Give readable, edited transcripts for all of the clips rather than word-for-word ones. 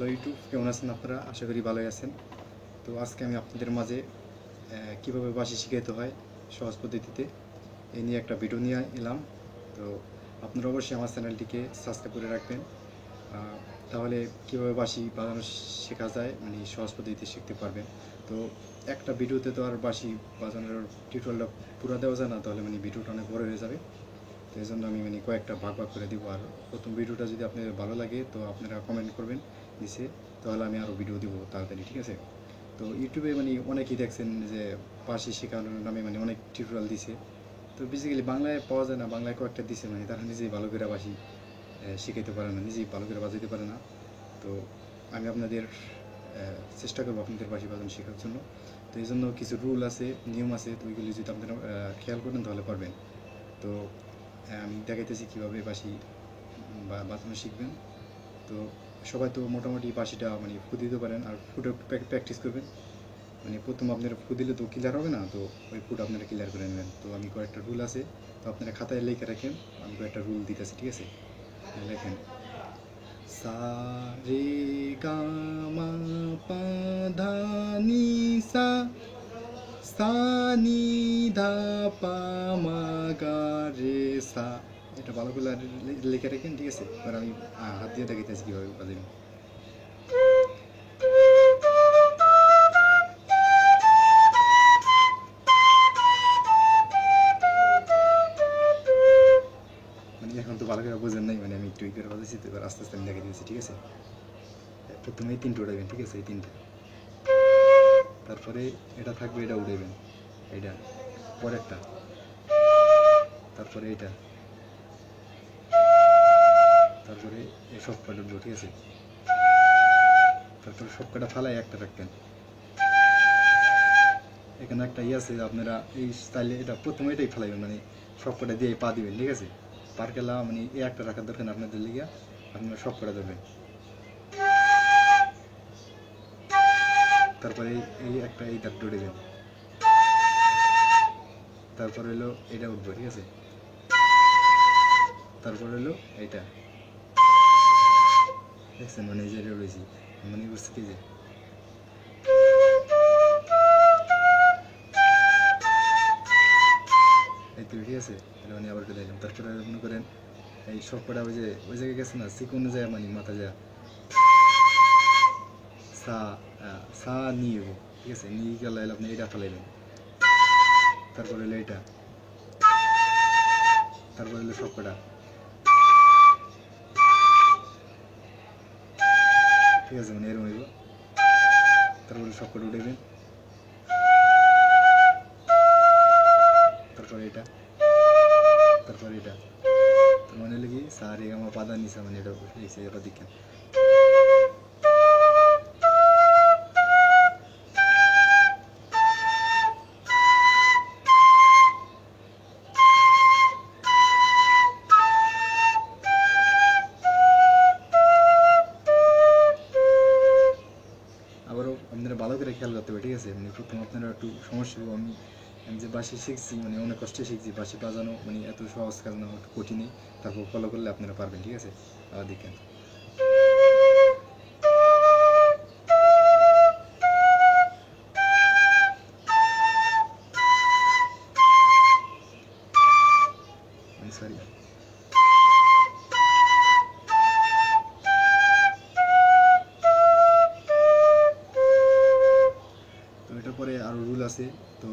Hello YouTube, কেমন আছেন আপনারা? আশা করি ভালোই আছেন। তো আজকে আমি আপনাদের মাঝে কীভাবে বাঁশি শিখাইতে হয় সহজ পদ্ধতিতে এই নিয়ে একটা ভিডিও নিয়ে এলাম। তো আপনারা অবশ্যই আমার চ্যানেলটিকে সাবস্ক্রাইব করে রাখবেন। তাহলে কীভাবে বাঁশি বাজানো শেখা যায় মানে সহজ পদ্ধতিতে শিখতে পারবেন। তো একটা ভিডিওতে তো আর বাঁশি বাজানোর টিউটোরিয়ালটা পুরো দেওয়া যায় না, তাহলে মানে ভিডিওটা অনেক বড় হয়ে যাবে। তো এই জন্য আমি মানে কয়েকটা ভাগ করে দিব। আর প্রথম ভিডিওটা যদি আপনাদের ভালো লাগে তো আপনারা কমেন্ট করবেন নিচে, তাহলে আমি আরও ভিডিও দিব তাড়াতাড়ি, ঠিক আছে? তো ইউটিউবে মানে অনেকেই দেখছেন যে বাঁশি শেখানোর নামে মানে অনেক টিউটোরিয়াল দিছে। তো বেসিক্যালি বাংলায় পাওয়া যায় না, বাংলায় কয়েকটা দিছে, মানে তারা নিজেই ভালো করে বাঁশি শিখাইতে পারে না, নিজেই ভালো করে বাজাইতে পারে না। তো আমি আপনাদের চেষ্টা করবো আপনাদের বাঁশি বাজানো শেখার জন্য। তো এই জন্য কিছু রুল আছে, নিয়ম আছে, তো ওইগুলি যদি আপনারা খেয়াল করেন তাহলে পারবেন। তো আমি দেখাইতেছি কীভাবে বাঁশি বাজানো শিখবেন। তো সবাই তো মোটামুটি বাঁশিটা মানে ফু দিতে পারেন, আর ফুটা প্র্যাকটিস করবেন। মানে প্রথম আপনারা ফু দিলে তো ক্লিয়ার হবে না, তো ওই ফুটা আপনারা ক্লিয়ার করে নেবেন। তো আমি কয়েকটা রুল আছে, তো আপনারা খাতায় লিখে রাখেন। আমি কয়েকটা রুল দিতেছি, ঠিক আছে? লেখেন সা রে গা মা পা ধা নি সা, সা নি ধা পা মা গা রে সা। এটা ভালো করে লিখে রাখেন, ঠিক আছে? এবার আমি হাত দিয়ে দেখাইতেছি কীভাবে বাজাবেন। মানে এখন তো ভালো করে বোঝেন নাই, মানে আমি একটু করে বাজাইছি, তো এবার আস্তে আস্তে আমি দেখাই দিয়েছি, ঠিক আছে? প্রথমে এই তিনটে উঠাবেন, ঠিক আছে? এই তিনটে, তারপরে এটা থাকবে, এটা উঠাবেন, এইটা পরেরটা, তারপরে এইটা, তারপরে এই সব কটা উঠবো, ঠিক আছে? তারপরে সব কটা ফালাই একটা রাখবেন। এখানে একটা আছে, আপনারা এই স্টাইলে এটা প্রথমে এটাই ফেলাইবেন, মানে সব কটা দিয়ে পা দিবেন, ঠিক আছে? পার খেলা মানে এই একটা রাখার দরকার আপনাদের লিগে, আপনারা সব কটা দেবেন। তারপরে এই একটা এই দাঁত উঠে তারপরে হলো এটা উঠবো, ঠিক আছে? তারপরে হলো এইটা, দেখছেন? মানে এই যে এটা উঠেছি, মানে বুঝতে কি যে এই তো, ঠিক আছে? এটা মানে আবার উঠে দিলাম। তারপরে মনে করেন এই সব কটা ওই জায়গায় গেছে না, চিকন যায় মানে মাথা যায় সা, সা নিয়ে, ঠিক আছে? নিয়ে গেলে আপনি এটা ফেলাইবেন। তারপরে হলো এটা, তারপরে হলো সব কটা, ঠিক আছে? মানে এরকম হইব। তারপরে সব কটা উঠাইবেন, তারপরে এটা, তারপরে এটা, তার মানে হলো কি সা রে গা মা পা ধা নি সা, মানে এটা লিখছে, এটা দেখেন। আবারও আপনারা ভালো করে খেয়াল করতে হবে, ঠিক আছে? মানে প্রথম আপনারা একটু সমস্যা হবে। আমি যে বাঁশি শিখছি মানে অনেক কষ্টে শিখছি। বাঁশি বাজানো মানে এত সহজ কাজ না, একটু কঠিনই। তারপর ফলো করলে আপনারা পারবেন, ঠিক আছে? দেখেন সরি। তো এটার পরে আরও রুল আছে। তো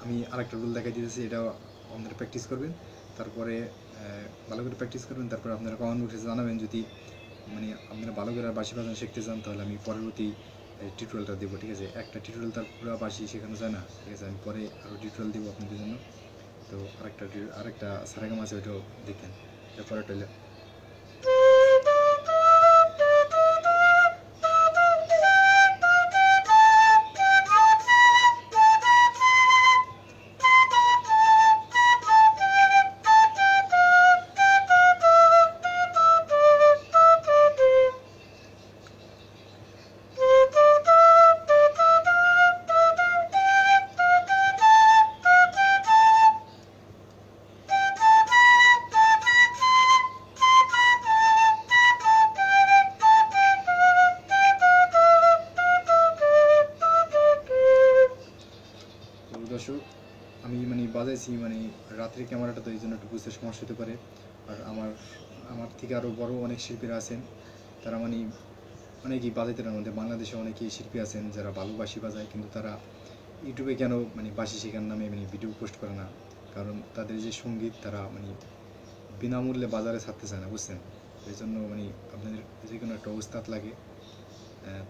আমি আরেকটা রুল দেখাই দিতেছি, এটা আপনারা প্র্যাকটিস করবেন। তারপরে ভালো করে প্র্যাকটিস করবেন। তারপরে আপনারা কমেন্ট বক্সে জানাবেন যদি মানে আপনারা ভালো করে বাঁশি বাজানো শিখতে চান, তাহলে আমি পরবর্তী টিউটোরিয়ালটা দেবো, ঠিক আছে? একটা টিউটোরিয়াল তার পুরো বাঁশি শেখানো যায় না, ঠিক আছে? আমি পরে আরও টিউটোরিয়াল দেবো আপনাদের জন্য। তো আরেকটা সারেগামা আছে, ওইটাও দেখেন। এরপরে একটা বাজাইছি, মানে রাত্রে ক্যামেরাটা তো এই জন্য একটু বুঝতে সমস্যা হতে পারে। আর আমার আমার থেকে আরও বড় অনেক শিল্পীরা আছেন, তারা মানে অনেকেই বাজাইতে পারে। আমাদের বাংলাদেশে অনেকেই শিল্পী আছেন যারা ভালো বাঁশি বাজায়, কিন্তু তারা ইউটিউবে কেন মানে বাঁশি শেখার নামে মানে ভিডিও পোস্ট করে না? কারণ তাদের যে সঙ্গীত তারা মানে বিনামূল্যে বাজারে ছাড়তে চায় না, বুঝছেন? এই জন্য মানে আপনাদের যে কোনো একটা ওস্তাদ লাগে।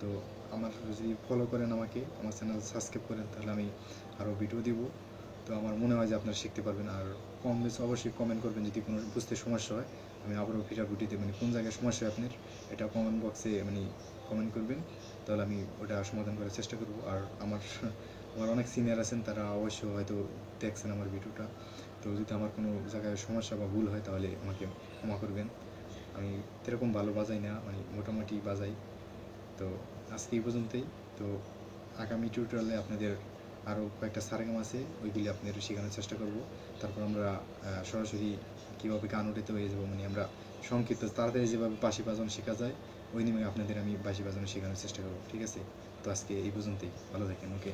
তো আমার যদি ফলো করেন আমাকে, আমার চ্যানেল সাবস্ক্রাইব করেন, তাহলে আমি আরও ভিডিও দিব। তো আমার মনে হয় যে আপনারা শিখতে পারবেন। আর কম বেশি অবশ্যই কমেন্ট করবেন যদি কোনো বুঝতে সমস্যা হয়। আমি আবারও ভিডিওতে মানে কোন জায়গায় সমস্যা হয় আপনার, এটা কমেন্ট বক্সে মানে কমেন্ট করবেন, তাহলে আমি ওটা সমাধান করার চেষ্টা করব। আর আমার আমার অনেক সিনিয়র আছেন, তারা অবশ্যই হয়তো দেখছেন আমার ভিডিওটা। তো যদি আমার কোনো জায়গায় সমস্যা বা ভুল হয় তাহলে আমাকে ক্ষমা করবেন। আমি এরকম ভালো বাজাই না, মানে মোটামুটি বাজাই। তো আজকে এই পর্যন্তই। তো আগামী টিউটোরিয়ালে আপনাদের আরও কয়েকটা সারেগাম আছে, ওইগুলি আপনাদের শেখানোর চেষ্টা করব। তারপর আমরা সরাসরি কীভাবে গান উঠাতে হয়ে যাবো, মানে আমরা সংক্ষিপ্ত তাড়াতাড়ি যেভাবে বাঁশি বাজানো শেখা যায়, ওই নিয়ে আপনাদের আমি বাঁশি বাজানো শেখানোর চেষ্টা করব। ঠিক আছে? তো আজকে এই পর্যন্তই। ভালো থাকেন। ওকে।